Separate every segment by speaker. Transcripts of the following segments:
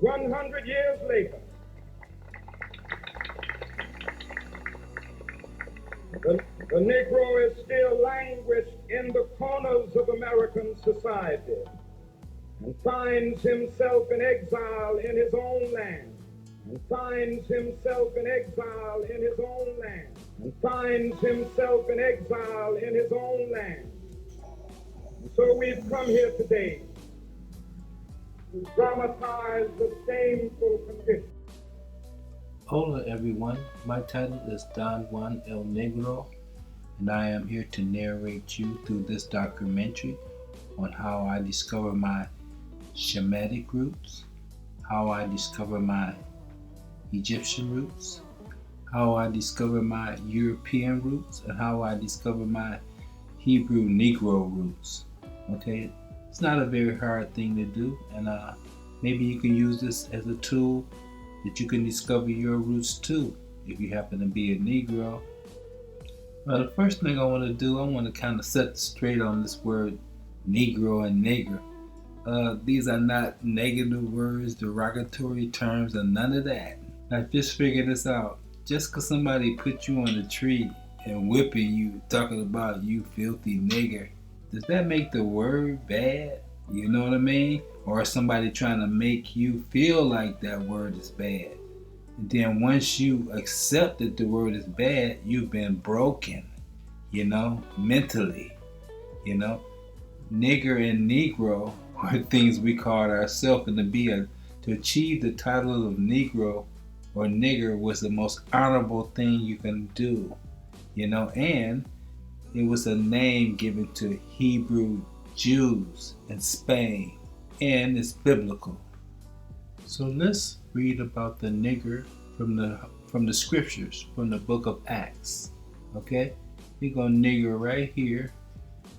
Speaker 1: 100 years later, the Negro is still languished in the corners of American society and finds himself in exile in his own land, and finds himself in exile in his own land, and finds himself in exile in his own land. And so we've come here today to dramatize the shameful condition.
Speaker 2: Hola everyone, my title is Don Juan El Negro, and I am here to narrate you through this documentary on how I discover my Shemitic roots, how I discover my Egyptian roots, how I discover my European roots, and how I discover my Hebrew Negro roots. Okay, it's not a very hard thing to do, and maybe you can use this as a tool that you can discover your roots too, if you happen to be a Negro. Well, the first thing I want to do, I want to kind of set straight on this word Negro and nigger. These are not negative words, derogatory terms, or none of that. Now just figure this out. Just because somebody put you on a tree and whipping you, talking about you filthy nigger, does that make the word bad? You know what I mean? Or somebody trying to make you feel like that word is bad. And then once you accept that the word is bad, you've been broken, mentally. Nigger and Negro are things we called ourselves, and to achieve the title of Negro or nigger was the most honorable thing you can do, and it was a name given to Hebrew Jews in Spain, and it's biblical. So let's read about the nigger from the scriptures, from the book of Acts. Okay, we're gonna nigger right here.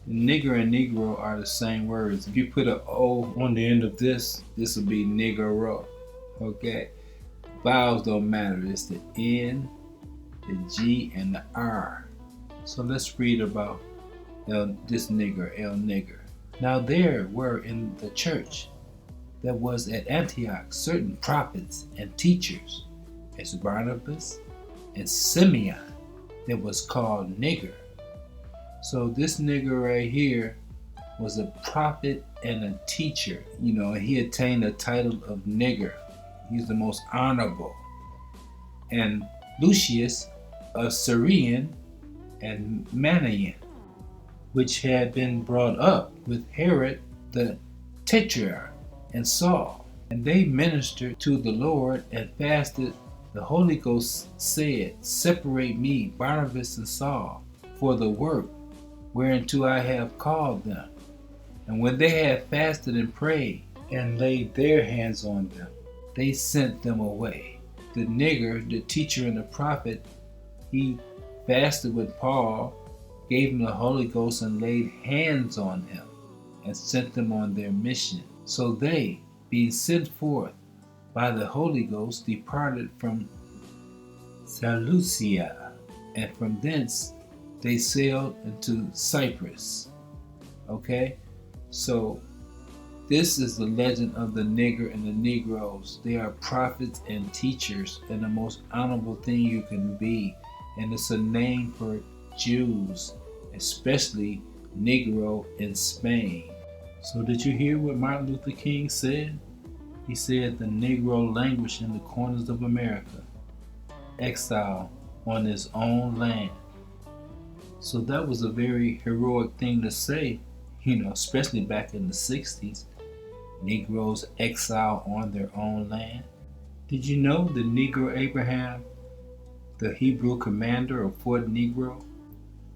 Speaker 2: Nigger and Negro are the same words. If you put an O on the end of this will be Negro. Okay, vowels don't matter. It's the N, the G, and the R. So let's read about this nigger, El Nigger. Now there were in the church that was at Antioch certain prophets and teachers, as Barnabas and Simeon, that was called Nigger. So this nigger right here was a prophet and a teacher, and he attained the title of nigger. He's the most honorable. And Lucius of Syrian and Manaen, which had been brought up with Herod the Tetrarch and Saul. And they ministered to the Lord and fasted. The Holy Ghost said, "Separate me, Barnabas and Saul, for the work whereunto I have called them." And when they had fasted and prayed and laid their hands on them, they sent them away. The nigger, the teacher and the prophet, he fasted with Paul, gave him the Holy Ghost, and laid hands on him and sent them on their mission. So they, being sent forth by the Holy Ghost, departed from Seleucia, and from thence they sailed into Cyprus. Okay, so this is the legend of the nigger and the Negroes. They are prophets and teachers, and the most honorable thing you can be. And it's a name for Jews, especially Negro in Spain. So did you hear what Martin Luther King said? He said the Negro languished in the corners of America, exile on his own land. So that was a very heroic thing to say, especially back in the 60s. Negroes exile on their own land. Did you know the Negro Abraham, the Hebrew commander of Fort Negro?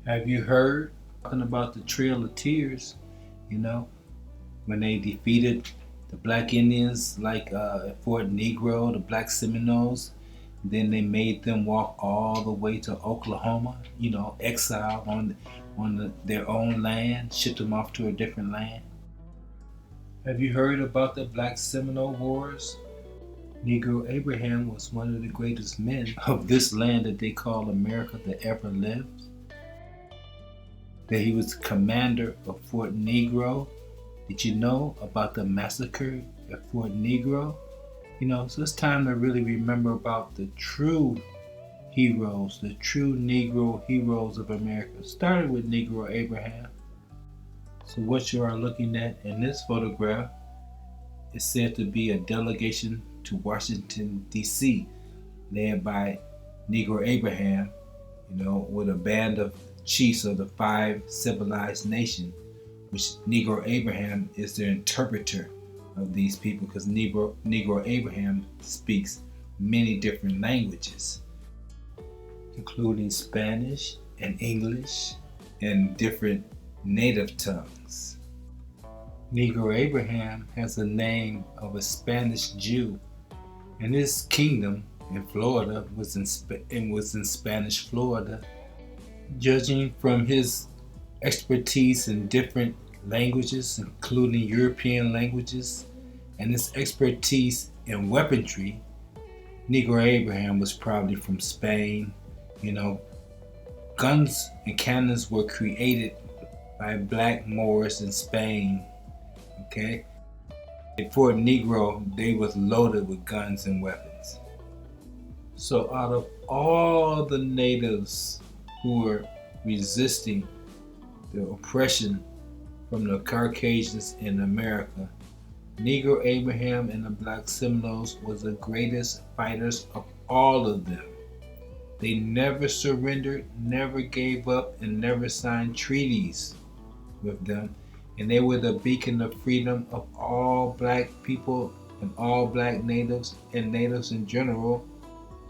Speaker 2: Have you heard talking about the Trail of Tears? When they defeated the Black Indians, like at Fort Negro, the Black Seminoles. Then they made them walk all the way to Oklahoma, exile on their own land, shipped them off to a different land. Have you heard about the Black Seminole Wars? Negro Abraham was one of the greatest men of this land that they call America that ever lived. That he was commander of Fort Negro. Did you know about the massacre at Fort Negro? So it's time to really remember about the true heroes, the true Negro heroes of America. Started with Negro Abraham. So what you are looking at in this photograph is said to be a delegation to Washington, D.C., led by Negro Abraham, with a band of chiefs of the 5 civilized nations, which Negro Abraham is the interpreter of these people, because Negro Abraham speaks many different languages, including Spanish and English and different native tongues. Negro Abraham has the name of a Spanish Jew, and his kingdom in Florida was in Spanish Florida. Judging from his expertise in different languages, including European languages, and his expertise in weaponry, Negro Abraham was probably from Spain. Guns and cannons were created by black Moors in Spain. Okay? At Fort Negro, they was loaded with guns and weapons. So out of all the natives who were resisting the oppression from the Caucasians in America, Negro Abraham and the Black Seminoles was the greatest fighters of all of them. They never surrendered, never gave up, and never signed treaties with them. And they were the beacon of freedom of all black people and all black natives and natives in general.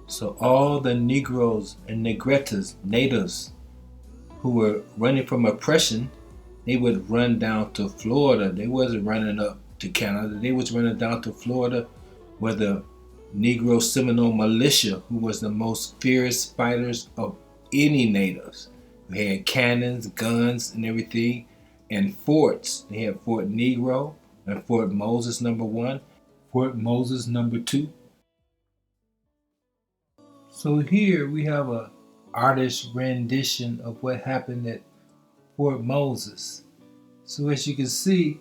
Speaker 2: So all the Negroes and Negretas, natives who were running from oppression, they would run down to Florida. They wasn't running up to Canada. They was running down to Florida, where the Negro Seminole militia, who was the most fierce fighters of any natives, who had cannons, guns, and everything, and forts. They had Fort Negro and Fort Moses #1, Fort Moses #2. So here we have a artist's rendition of what happened at Fort Moses. So as you can see,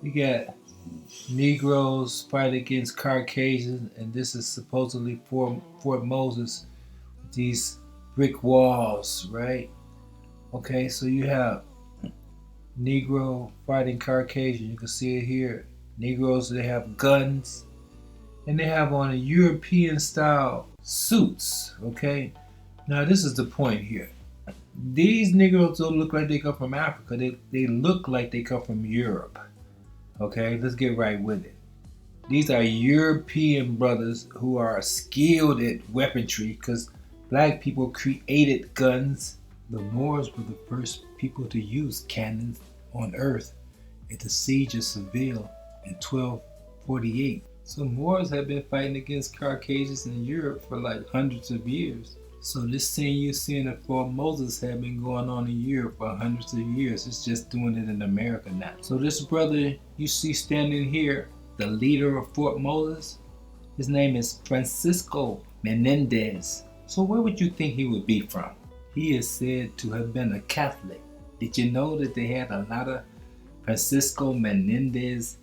Speaker 2: we got Negroes fight against Caucasians, and this is supposedly Fort Moses, these brick walls, right? Okay, so you have Negro fighting Caucasian. You can see it here. Negroes, they have guns, and they have on a European style suits. Okay, now this is the point here. These Negroes don't look like they come from Africa. They look like they come from Europe. Okay, let's get right with it. These are European brothers who are skilled at weaponry, because black people created guns. The Moors were the first people to use cannons on earth at the siege of Seville in 1248. So Moors have been fighting against Caucasians in Europe for like hundreds of years. So this thing you're seeing at Fort Moses had been going on in Europe for hundreds of years. It's just doing it in America now. So this brother you see standing here, the leader of Fort Moses, his name is Francisco Menendez. So where would you think he would be from? He is said to have been a Catholic. Did you know that they had a lot of Francisco Menendez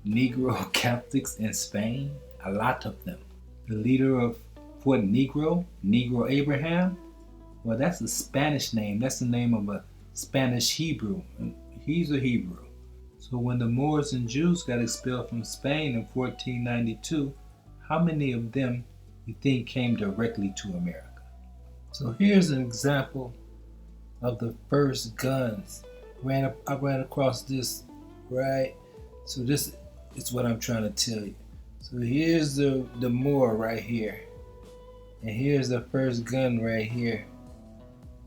Speaker 2: Negro Catholics in Spain? A lot of them. The leader of Fort Negro, Negro Abraham, well, that's a Spanish name. That's the name of a Spanish Hebrew. He's a Hebrew. So when the Moors and Jews got expelled from Spain in 1492, how many of them you think came directly to America? So here's an example of the first guns. I ran across this, right? So this is what I'm trying to tell you. So here's the Moor right here. And here's the first gun right here.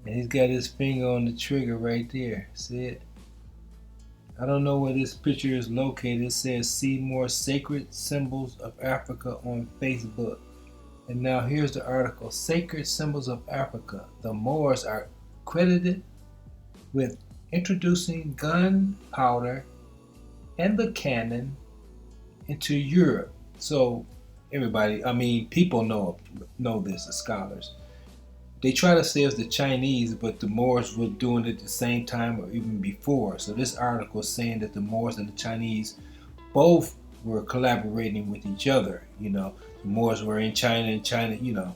Speaker 2: And he's got his finger on the trigger right there. See it? I don't know where this picture is located. It says see more sacred symbols of Africa on Facebook. And now here's the article. Sacred symbols of Africa. The Moors are credited with introducing gunpowder and the cannon into Europe. So people know this as scholars. They try to say it's the Chinese, but the Moors were doing it at the same time or even before. So this article is saying that the Moors and the Chinese both were collaborating with each other. You know, the Moors were in China, and China, you know,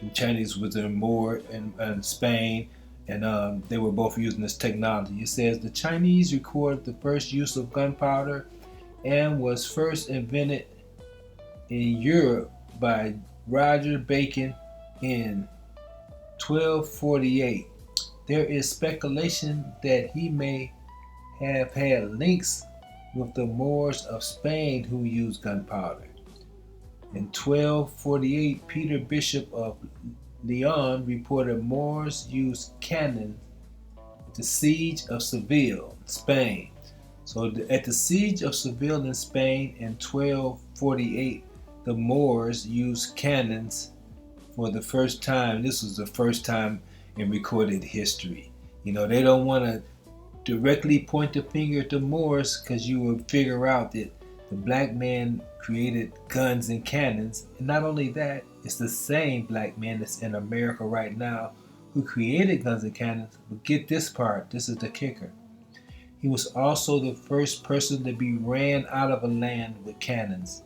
Speaker 2: the Chinese was in Moor and Spain, and they were both using this technology. It says the Chinese recorded the first use of gunpowder and was first invented in Europe by Roger Bacon in 1248. There is speculation that he may have had links with the Moors of Spain who used gunpowder. In 1248, Peter, Bishop of Leon, reported Moors used cannons at the siege of Seville, Spain. So at the siege of Seville in Spain in 1248, the Moors used cannons for the first time. This was the first time in recorded history. You know, they don't want to directly point the finger at the Moors because you will figure out that the black man created guns and cannons. And not only that, it's the same black man that's in America right now who created guns and cannons. But get this part, this is the kicker. He was also the first person to be ran out of a land with cannons.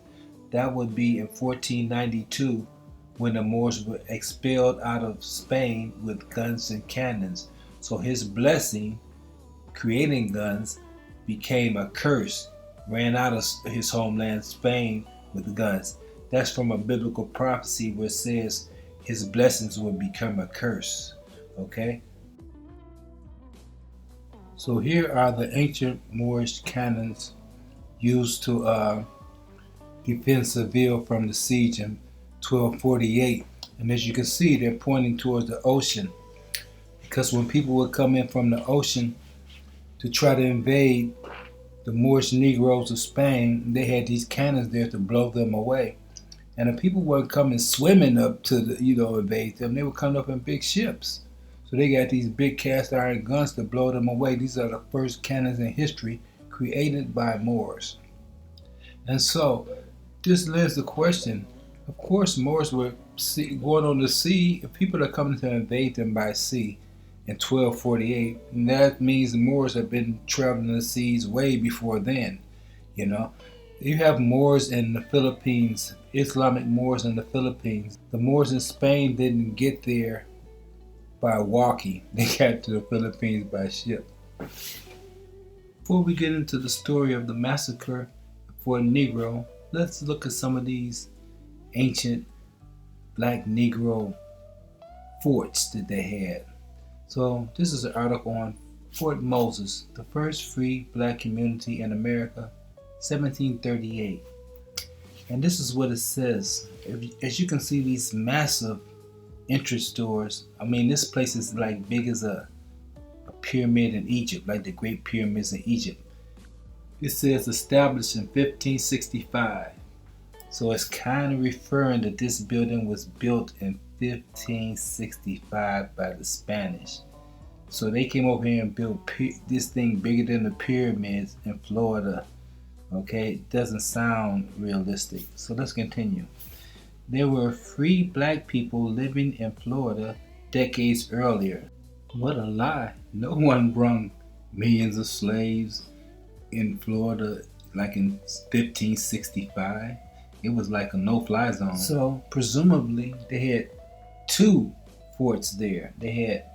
Speaker 2: That would be in 1492 when the Moors were expelled out of Spain with guns and cannons. So his blessing, creating guns, became a curse. Ran out of his homeland, Spain, with guns. That's from a biblical prophecy where it says his blessings would become a curse. Okay? So here are the ancient Moorish cannons used to defend Seville from the siege in 1248. And as you can see, they're pointing towards the ocean. Because when people would come in from the ocean to try to invade the Moorish Negroes of Spain, they had these cannons there to blow them away. And the people weren't coming swimming up to invade them. They were coming up in big ships. So they got these big cast iron guns to blow them away. These are the first cannons in history created by Moors. And so this leads the question, of course Moors were going on the sea. If people are coming to invade them by sea in 1248, and that means the Moors have been traveling the seas way before then. You know, you have Moors in the Philippines, Islamic Moors in the Philippines. The Moors in Spain didn't get there by walking. They got to the Philippines by ship. Before we get into the story of the massacre for Negro, let's look at some of these ancient black Negro forts that they had. So this is an article on Fort Moses, the first free black community in America, 1738. And this is what it says. As you can see, these massive entrance doors. I mean, this place is like big as a pyramid in Egypt, like the Great Pyramids in Egypt. It says established in 1565. So it's kind of referring that this building was built in 1565 by the Spanish. So they came over here and built this thing bigger than the pyramids in Florida. Okay, it doesn't sound realistic. So let's continue. There were free black people living in Florida decades earlier. What a lie. No one brung millions of slaves in Florida like in 1565. It was like a no-fly zone. So presumably they had two forts there. They had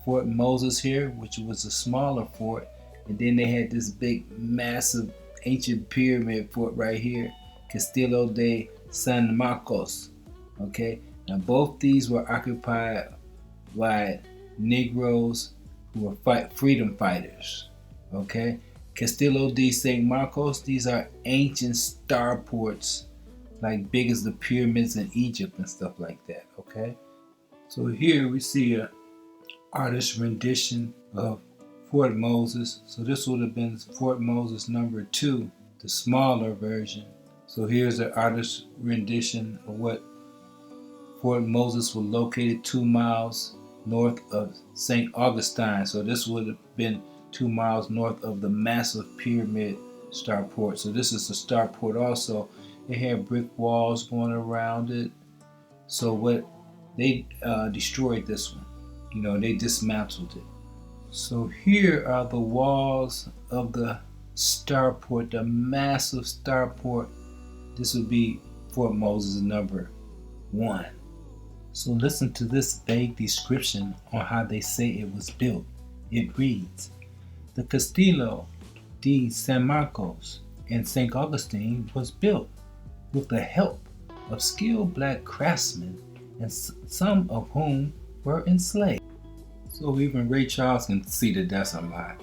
Speaker 2: Fort Moses here, which was a smaller fort, and then they had this big, massive, ancient pyramid fort right here, Castillo de San Marcos. Okay, now both these were occupied by Negroes who were freedom fighters. Okay, Castillo de San Marcos, these are ancient starports, like big as the pyramids in Egypt and stuff like that. Okay, so here we see a artist rendition of Fort Moses. So this would have been Fort Moses number 2, the smaller version. So here's an artist rendition of what Fort Moses was located 2 miles north of St. Augustine. So this would have been 2 miles north of the massive pyramid starport. So this is the starport also. It had brick walls going around it. So what they destroyed this one. They dismantled it. So here are the walls of the starport, the massive starport. This would be Fort Moses #1. So listen to this vague description on how they say it was built. It reads, the Castillo de San Marcos in St. Augustine was built with the help of skilled black craftsmen, and some of whom were enslaved. So even Ray Charles can see that that's a lie.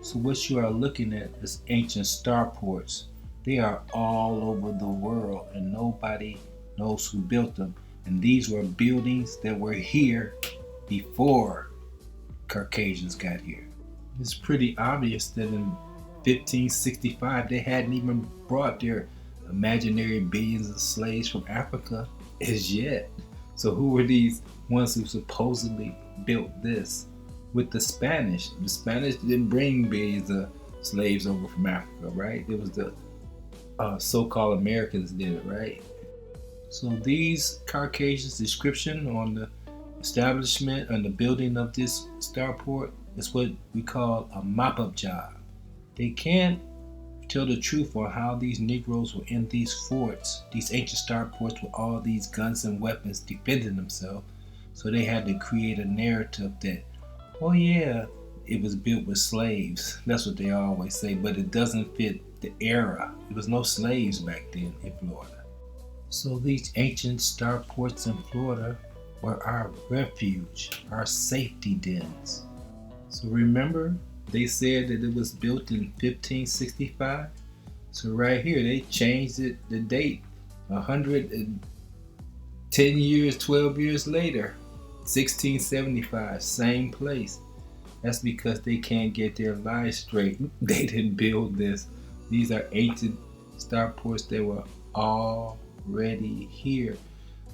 Speaker 2: So what you are looking at is ancient starports. They are all over the world and nobody knows who built them. And these were buildings that were here before Caucasians got here. It's pretty obvious that in 1565 they hadn't even brought their imaginary billions of slaves from Africa as yet. So who were these ones who supposedly built this? With the Spanish didn't bring billions of slaves over from Africa, right? It was the so-called Americans did it, right? So these Caucasians' description on the establishment and the building of this starport is what we call a mop-up job. They can't tell the truth on how these Negroes were in these forts, these ancient starports with all these guns and weapons defending themselves. So they had to create a narrative that, oh yeah, it was built with slaves. That's what they always say, but it doesn't fit the era. There was no slaves back then in Florida. So these ancient starports in Florida were our refuge, our safety dens. So remember, they said that it was built in 1565. So right here, they changed it, the date, 110 years, 12 years later, 1675, same place. That's because they can't get their lies straight. They didn't build this. These are ancient starports that were already here.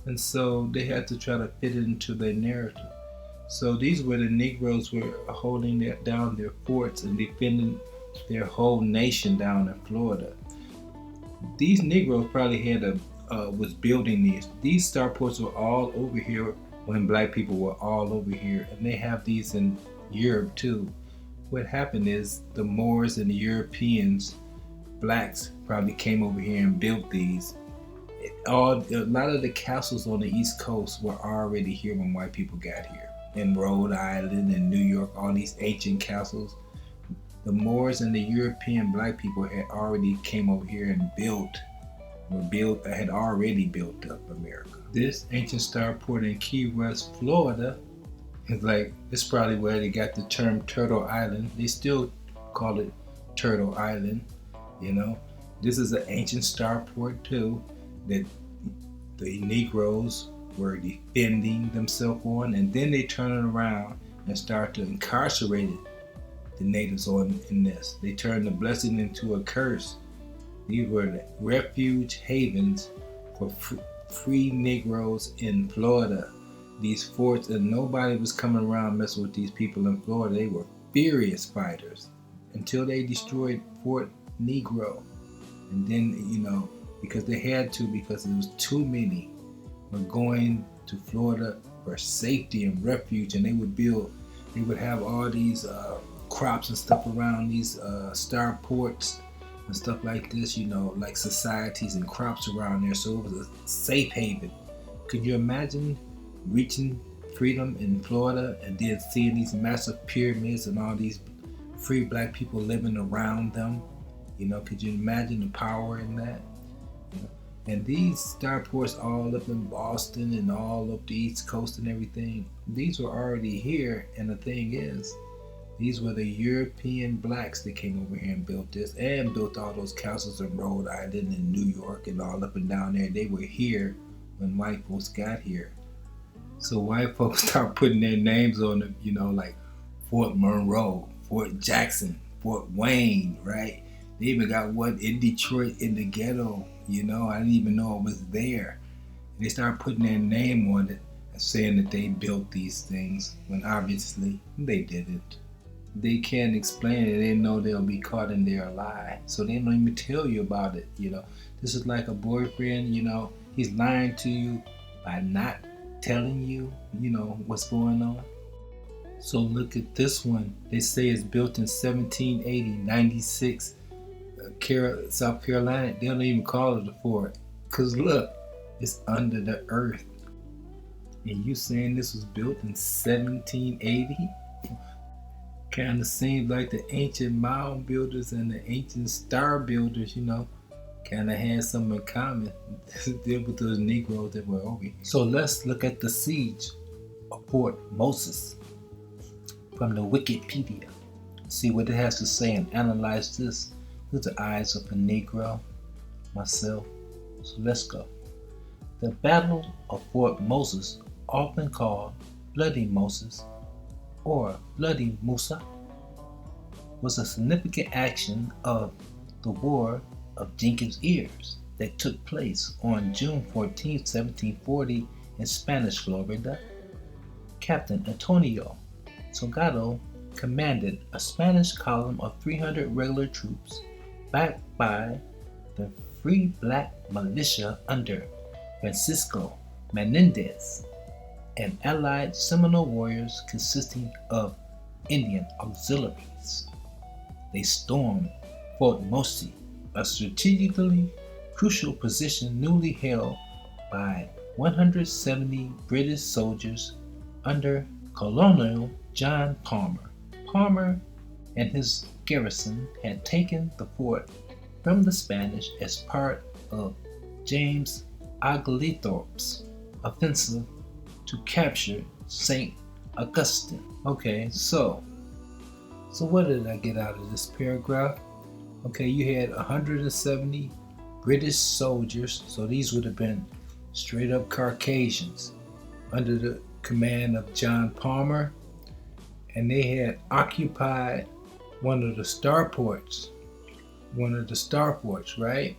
Speaker 2: And so they had to try to fit it into their narrative. So these were the Negroes were holding down their forts and defending their whole nation down in Florida. These Negroes probably had was building these. These starports were all over here when black people were all over here, and they have these in Europe too. What happened is the Moors and the Europeans, blacks, probably came over here and built these. A lot of the castles on the East Coast were already here when white people got here. In Rhode Island and New York, all these ancient castles. The Moors and the European black people had already came over here and had already built up America. This ancient starport in Key West, Florida, is like, it's probably where they got the term Turtle Island. They still call it Turtle Island, you know. This is an ancient starport too, that the Negroes were defending themselves on, and then they turn it around and start to incarcerate the natives in this. They turned the blessing into a curse. These were the refuge havens for free Negroes in Florida. These forts, and nobody was coming around messing with these people in Florida. They were furious fighters until they destroyed Fort Negro. And then, you know, because they had to, because it was too many were going to Florida for safety and refuge, and they would have all these crops and stuff around these starports and stuff like this, you know, like societies and crops around there. So it was a safe haven. Could you imagine reaching freedom in Florida and then seeing these massive pyramids and all these free black people living around them? You know, could you imagine the power in that? You know? And these starports all up in Boston and all up the East Coast and everything, these were already here. And the thing is, these were the European blacks that came over here and built this, and built all those castles in Rhode Island and New York and all up and down there. They were here when white folks got here. So white folks start putting their names on them, you know, like Fort Monroe, Fort Jackson, Fort Wayne, right? They even got one in Detroit in the ghetto, you know. I didn't even know it was there. And they started putting their name on it and saying that they built these things when obviously they didn't. They can't explain it. They know they'll be caught in their lie. So they don't even tell you about it, you know. This is like a boyfriend, you know. He's lying to you by not telling you, you know, what's going on. So look at this one. They say it's built in 1780, 96 South Carolina, they don't even call it a fort. Cause look, it's under the earth. And you saying this was built in 1780? Kind of seems like the ancient mound builders and the ancient star builders, kind of had something in common. Deal with those Negroes that were over here. So let's look at the siege of Fort Moses from the Wikipedia. See what it has to say and analyze this with the eyes of a Negro, myself. So let's go. The Battle of Fort Moses, often called Bloody Moses or Bloody Musa, was a significant action of the War of Jenkins' Ears that took place on June 14, 1740 in Spanish Florida. Captain Antonio Salgado commanded a Spanish column of 300 regular troops backed by the Free Black Militia under Francisco Menendez and allied Seminole warriors consisting of Indian auxiliaries. They stormed Fort Moses, a strategically crucial position newly held by 170 British soldiers under Colonel John Palmer. Palmer and his garrison had taken the fort from the Spanish as part of James Oglethorpe's offensive to capture St. Augustine. Okay, so what did I get out of this paragraph? Okay, you had 170 British soldiers, so these would have been straight up Caucasians under the command of John Palmer, and they had occupied one of the starports, right?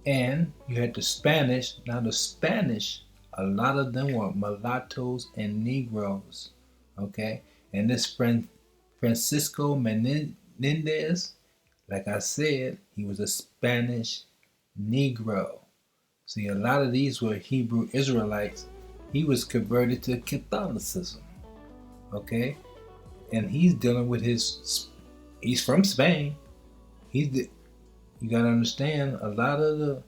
Speaker 2: And you had the Spanish. Now the Spanish, a lot of them were mulattoes and Negroes, okay? And this Francisco Menendez, like I said, he was a Spanish Negro. See, a lot of these were Hebrew Israelites. He was converted to Catholicism, okay? And he's dealing with he's from Spain. You gotta understand, a lot of the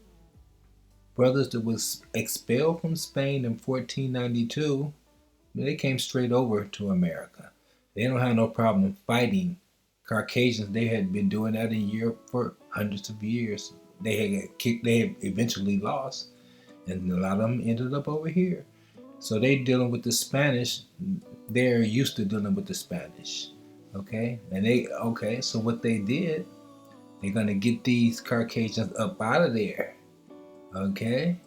Speaker 2: brothers that was expelled from Spain in 1492, they came straight over to America. They don't have no problem fighting Caucasians. They had been doing that in Europe for hundreds of years. They had eventually lost, and a lot of them ended up over here. So they dealing with the Spanish. They're used to dealing with the Spanish, okay? So what they did, they're gonna get these Caucasians up out of there, okay?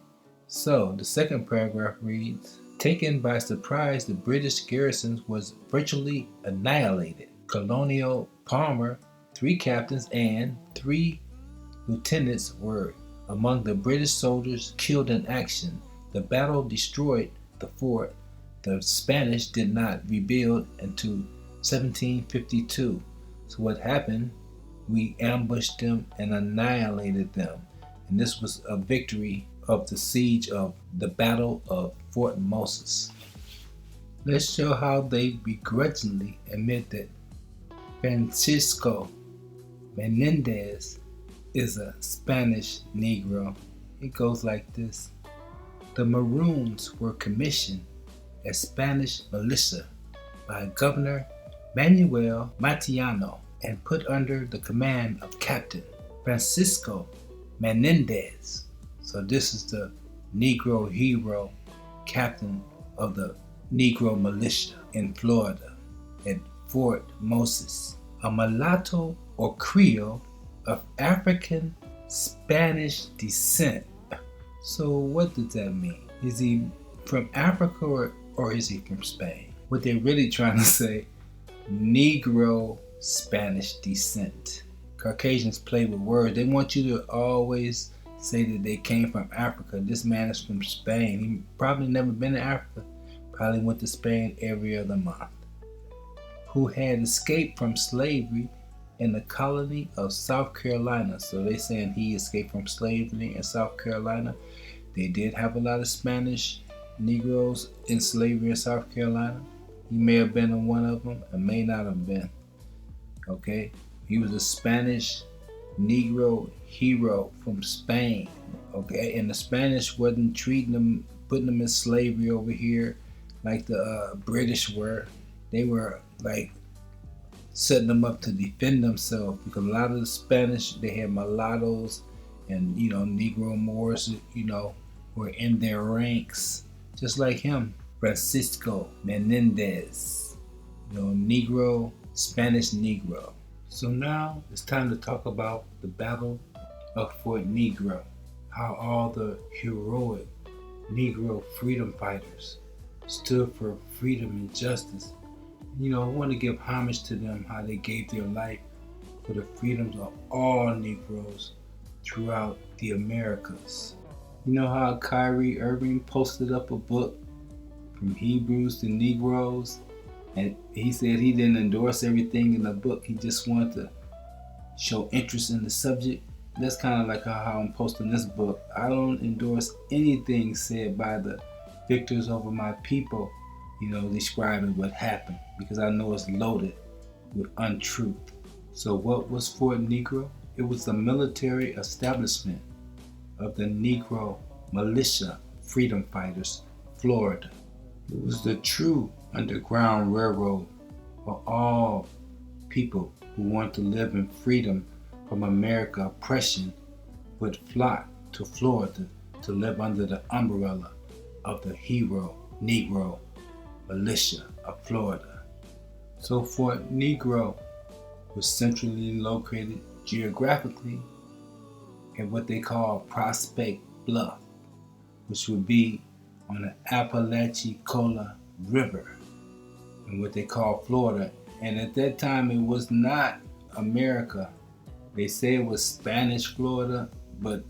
Speaker 2: So the second paragraph reads, taken by surprise, the British garrison was virtually annihilated. Colonel Palmer, 3 captains and 3 lieutenants were among the British soldiers killed in action. The battle destroyed the fort. The Spanish did not rebuild until 1752. So what happened? We ambushed them and annihilated them. And this was a victory of the siege of the Battle of Fort Moses. Let's show how they begrudgingly admit that Francisco Menendez is a Spanish Negro. It goes like this. The Maroons were commissioned as Spanish militia by Governor Manuel Matiano and put under the command of Captain Francisco Menendez. So this is the Negro hero, captain of the Negro militia in Florida at Fort Moses, a mulatto or Creole of African Spanish descent. So what does that mean? Is he from Africa or is he from Spain? What they're really trying to say, Negro Spanish descent. Caucasians play with words. They want you to always say that they came from Africa. This man is from Spain. He probably never been to Africa. Probably went to Spain every other month. Who had escaped from slavery in the colony of South Carolina. So they saying he escaped from slavery in South Carolina. They did have a lot of Spanish Negroes in slavery in South Carolina. He may have been one of them and may not have been. Okay, he was a Spanish Negro hero from Spain. Okay, and the Spanish wasn't treating them, putting them in slavery over here like the British were. They were like setting them up to defend themselves, because a lot of the Spanish, they had mulattoes and Negro Moors, were in their ranks, just like him, Francisco Menendez, Negro, Spanish Negro. So now it's time to talk about the Battle of Fort Negro, how all the heroic Negro freedom fighters stood for freedom and justice. I want to give homage to them, how they gave their life for the freedoms of all Negroes throughout the Americas. You know how Kyrie Irving posted up a book, From Hebrews to Negroes, and he said he didn't endorse everything in the book, he just wanted to show interest in the subject. That's kind of like how I'm posting this book. I don't endorse anything said by the victors over my people, describing what happened, because I know it's loaded with untruth. So what was Fort Negro? It was the military establishment of the Negro militia freedom fighters, Florida. It was the true underground railroad for all people who want to live in freedom from American oppression, would flock to Florida to live under the umbrella of the hero Negro militia of Florida. So Fort Negro was centrally located geographically in what they call Prospect Bluff, which would be on the Apalachicola River in what they call Florida. And at that time it was not America. They say it was Spanish Florida, but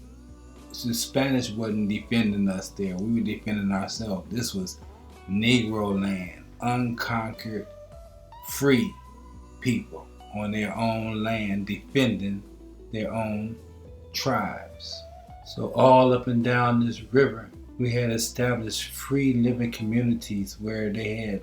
Speaker 2: the Spanish wasn't defending us there. We were defending ourselves. This was Negro land, unconquered, free people on their own land defending their own tribes. So all up and down this river, we had established free living communities where they had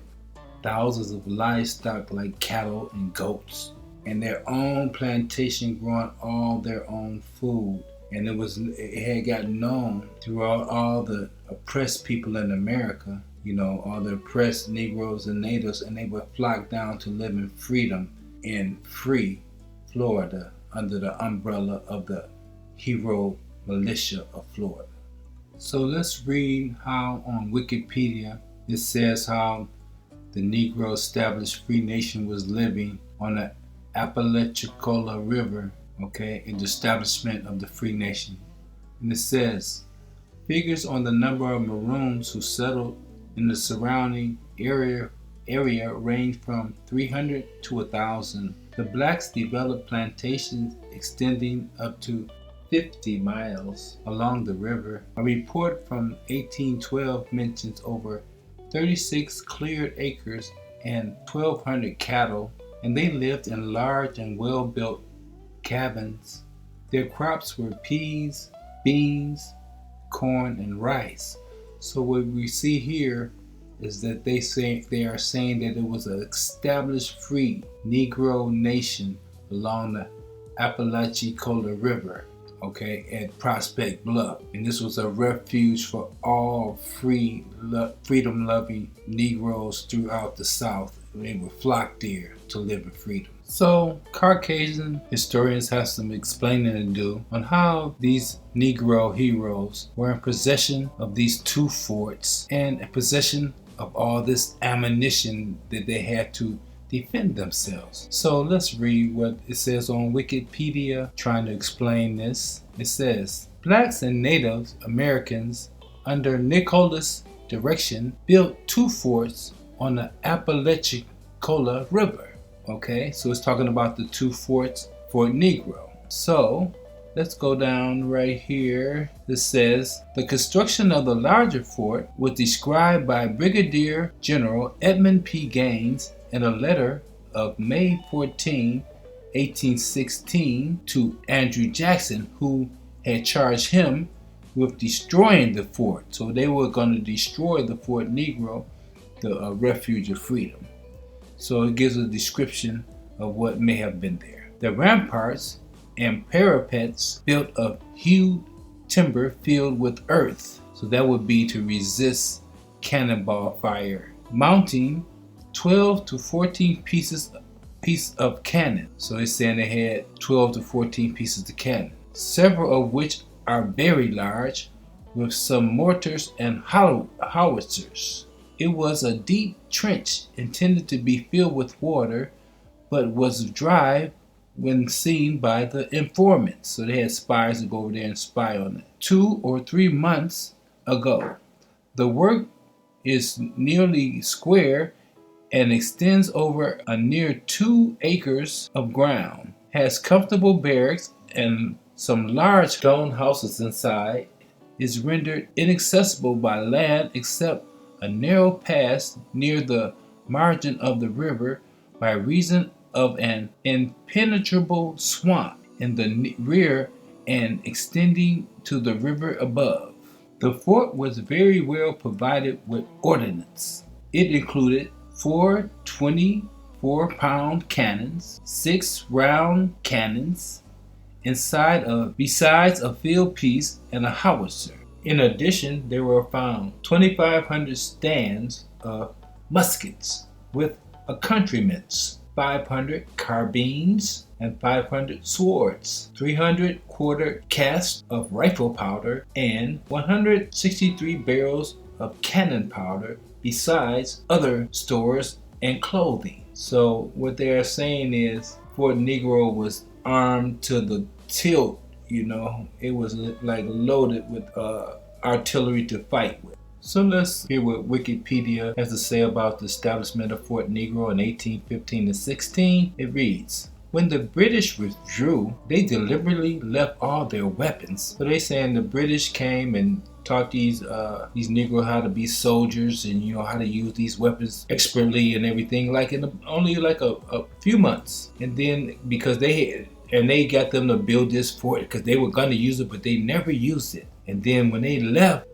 Speaker 2: thousands of livestock like cattle and goats, and their own plantation growing all their own food. And it had gotten known throughout all the oppressed people in America, all the oppressed Negroes and natives, and they would flock down to live in freedom in free Florida under the umbrella of the hero militia of Florida. So let's read how on Wikipedia it says how the Negro established free nation was living on the Apalachicola River, in the establishment of the free nation. And it says, figures on the number of Maroons who settled in the surrounding area range from 300 to 1,000. The blacks developed plantations extending up to 50 miles along the river. A report from 1812 mentions over 36 cleared acres and 1,200 cattle, and they lived in large and well-built cabins. Their crops were peas, beans, corn, and rice. So what we see here is that they are saying that it was an established free Negro nation along the Apalachicola River, at Prospect Bluff. And this was a refuge for all freedom-loving Negroes throughout the South. They would flock there to live in freedom. So Caucasian historians have some explaining to do on how these Negro heroes were in possession of these two forts and in possession of all this ammunition that they had to defend themselves. So let's read what it says on Wikipedia trying to explain this. It says, blacks and Native Americans under Nicholas' direction built two forts on the Apalachicola River. So it's talking about the two forts, Fort Negro. So let's go down right here. It says, the construction of the larger fort was described by Brigadier General Edmund P. Gaines in a letter of May 14, 1816 to Andrew Jackson, who had charged him with destroying the fort. So they were going to destroy the Fort Negro, the refuge of freedom. So it gives a description of what may have been there. The ramparts and parapets built of hewed timber filled with earth. So that would be to resist cannonball fire. Mounting 12 to 14 pieces of cannon. So it's saying they had 12 to 14 pieces of cannon, several of which are very large, with some mortars and howitzers. It was a deep trench intended to be filled with water, but was dry when seen by the informants. So they had spies to go over there and spy on it. 2 or 3 months ago. The work is nearly square and extends over a near 2 acres of ground, has comfortable barracks and some large stone houses inside, is rendered inaccessible by land except a narrow pass near the margin of the river by reason of an impenetrable swamp in the rear and extending to the river above. The fort was very well provided with ordnance. It included 4 24-pound cannons, 6 round cannons, besides a field piece and a howitzer. In addition, there were found 2,500 stands of muskets with accoutrements, 500 carbines, and 500 swords, 300 quarter casks of rifle powder, and 163 barrels of cannon powder, besides other stores and clothing. So what they are saying is Fort Negro was armed to the tilt, it was like loaded with artillery to fight with. So let's hear what Wikipedia has to say about the establishment of Fort Negro in 1815 to 16. It reads, when the British withdrew, they deliberately left all their weapons. So they saying the British came and taught these Negroes how to be soldiers and how to use these weapons expertly and everything, like in only like a few months. And then because they got them to build this fort because they were going to use it, but they never used it. And then when they left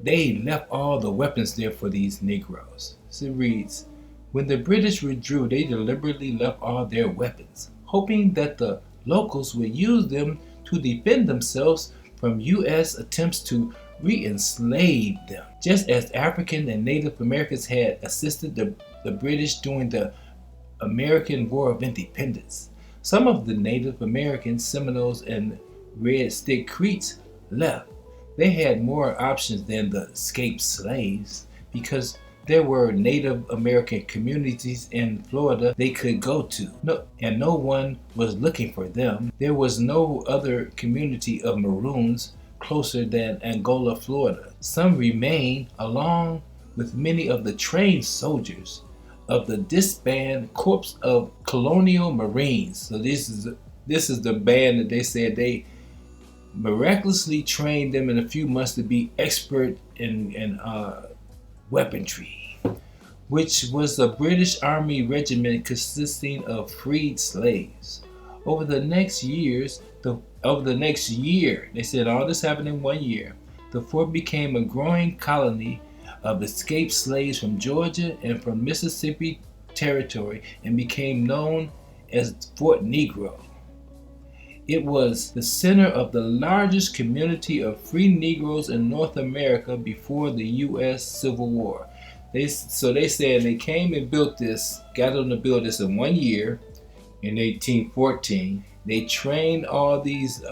Speaker 2: all the weapons there for these Negroes. So it reads, when the British withdrew, they deliberately left all their weapons, hoping that the locals would use them to defend themselves from U.S. attempts to re-enslave them, just as African and Native Americans had assisted the British during the American War of Independence. Some of the Native Americans, Seminoles, and Red Stick Creeks left. They had more options than the escaped slaves because there were Native American communities in Florida they could go to, and no one was looking for them. There was no other community of Maroons closer than Angola, Florida. Some remained, along with many of the trained soldiers of the disbanded Corps of Colonial Marines. So this is the band that they said they miraculously trained them in a few months to be expert in weaponry, which was a British Army regiment consisting of freed slaves. Over the next year, they said all this happened in 1 year, the fort became a growing colony of escaped slaves from Georgia and from Mississippi Territory and became known as Fort Negro. It was the center of the largest community of free Negroes in North America before the U.S. Civil War. They said they came and got them to build this in 1 year in 1814. They trained all these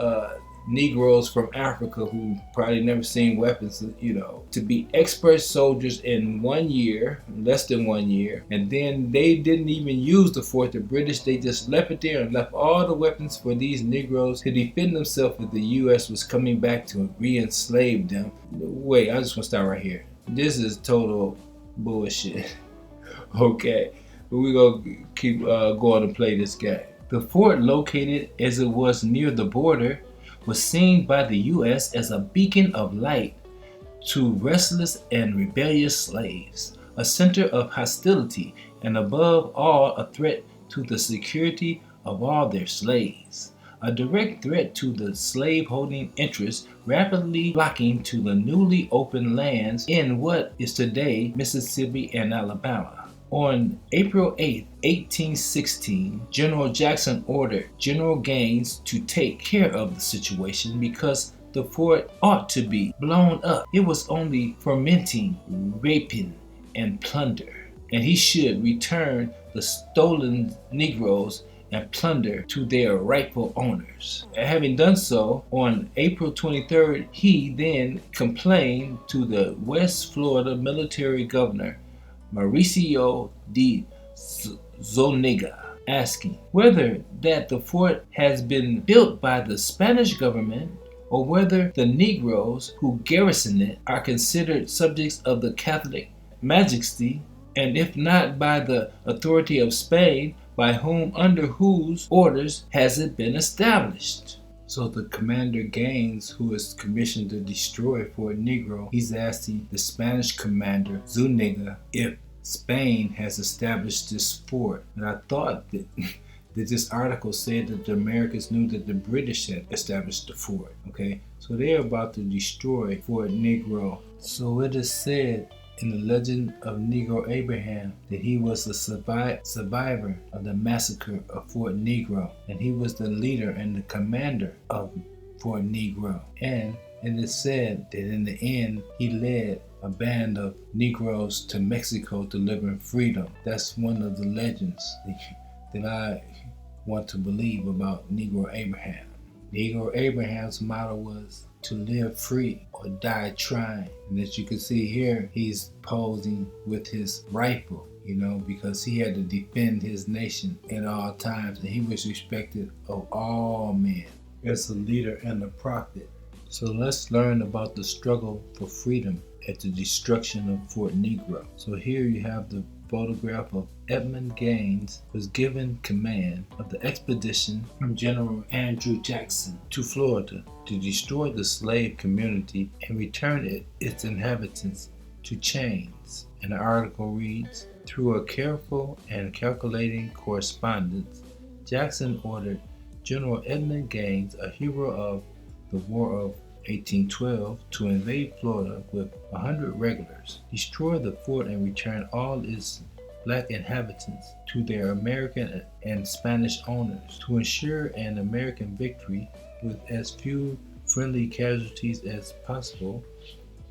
Speaker 2: Negroes from Africa who probably never seen weapons, to be expert soldiers in 1 year, less than 1 year. And then they didn't even use the fort. The British, they just left it there and left all the weapons for these Negroes to defend themselves if the U.S. was coming back to re-enslave them. Wait, I just want to stop right here. This is total bullshit. Okay, but we're going to keep going to play this game. The fort, located as it was near the border, was seen by the U.S. as a beacon of light to restless and rebellious slaves, a center of hostility, and above all a threat to the security of all their slaves, a direct threat to the slave-holding interests rapidly flocking to the newly opened lands in what is today Mississippi and Alabama. On April 8, 1816, General Jackson ordered General Gaines to take care of the situation because the fort ought to be blown up. It was only fermenting, rapine, and plunder, and he should return the stolen Negroes and plunder to their rightful owners. Having done so, on April 23rd, he then complained to the West Florida military governor, Mauricio de Zuniga, asking whether that the fort has been built by the Spanish government or whether the Negroes who garrison it are considered subjects of the Catholic Majesty, and if not by the authority of Spain, by whom, under whose orders has it been established? So the Commander Gaines, who is commissioned to destroy Fort Negro, he's asking the Spanish commander Zuniga if Spain has established this fort. And I thought that this article said that the Americans knew that the British had established the fort. Okay, so they're about to destroy Fort Negro. So it is said in the legend of Negro Abraham that he was a survivor of the massacre of Fort Negro, and he was the leader and the commander of Fort Negro. And it is said that in the end he led a band of Negroes to Mexico delivering freedom. That's one of the legends that I want to believe about Negro Abraham. Negro Abraham's motto was to live free or die trying. And as you can see here, he's posing with his rifle, because he had to defend his nation at all times, and he was respected of all men as a leader and a prophet. So let's learn about the struggle for freedom at the destruction of Fort Negro. So here you have the photograph of Edmund Gaines, was given command of the expedition from General Andrew Jackson to Florida to destroy the slave community and return its inhabitants to chains. And the article reads, through a careful and calculating correspondence, Jackson ordered General Edmund Gaines, a hero of the War of 1812, to invade Florida with 100 regulars, destroy the fort, and return all its black inhabitants to their American and Spanish owners. To ensure an American victory with as few friendly casualties as possible,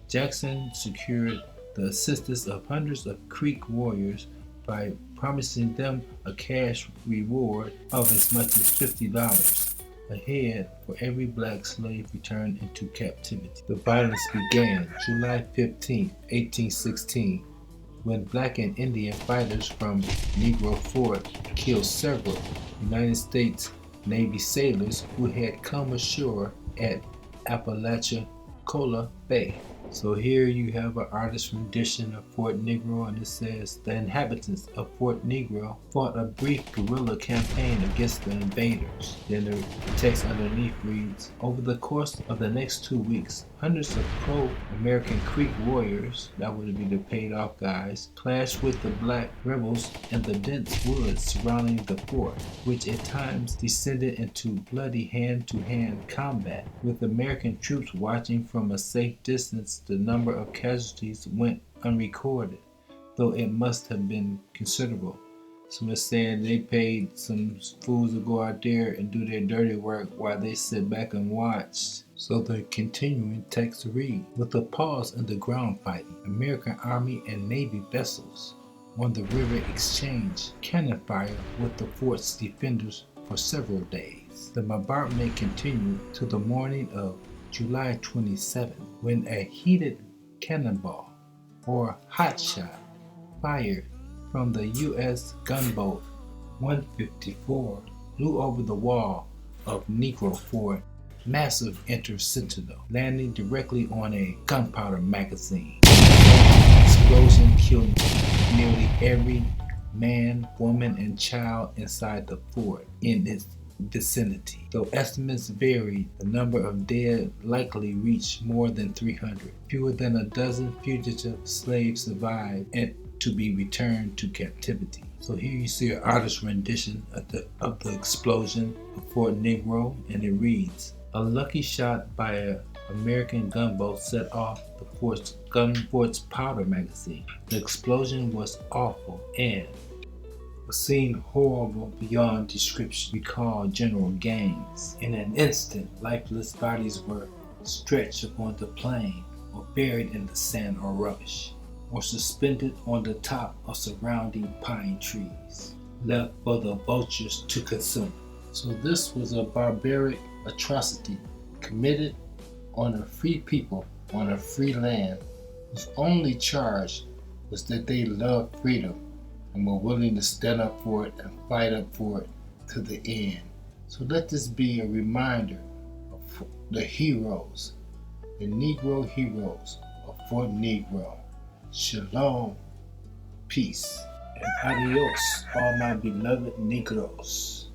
Speaker 2: Jackson secured the assistance of hundreds of Creek warriors by promising them a cash reward of as much as $50 a head for every black slave returned into captivity. The violence began July 15, 1816, when black and Indian fighters from Negro Fort killed several United States Navy sailors who had come ashore at Apalachicola Bay. So here you have an artist's rendition of Fort Negro, and it says, the inhabitants of Fort Negro fought a brief guerrilla campaign against the invaders. Then the text underneath reads, over the course of the next 2 weeks, hundreds of pro-American Creek warriors, that would be the paid off guys, clashed with the black rebels in the dense woods surrounding the fort, which at times descended into bloody hand-to-hand combat. With American troops watching from a safe distance, the number of casualties went unrecorded, though it must have been considerable. So it's saying they paid some fools to go out there and do their dirty work while they sit back and watch. So the continuing text reads, with a pause in the ground fighting, American Army and Navy vessels on the river exchanged cannon fire with the fort's defenders for several days. The bombardment continued till the morning of July 27, when a heated cannonball, or hot shot, fired from the U.S. gunboat 154 flew over the wall of Negro Fort, massive inter-sentinel, landing directly on a gunpowder magazine. The explosion killed nearly every man, woman, and child inside the fort in its vicinity. Though estimates varied, the number of dead likely reached more than 300. Fewer than a dozen fugitive slaves survived and to be returned to captivity. So here you see an artist's rendition of the explosion of Fort Negro, and it reads, a lucky shot by an American gunboat set off the Gunfort's powder magazine. The explosion was awful and a scene horrible beyond description, recalled General Gaines. In an instant, lifeless bodies were stretched upon the plain or buried in the sand or rubbish, or suspended on the top of surrounding pine trees, left for the vultures to consume. So this was a barbaric atrocity committed on a free people on a free land whose only charge was that they loved freedom and were willing to stand up for it and fight up for it to the end. So let this be a reminder of the heroes, the Negro heroes of Fort Negro. Shalom, peace, and adios, all my beloved Negroes.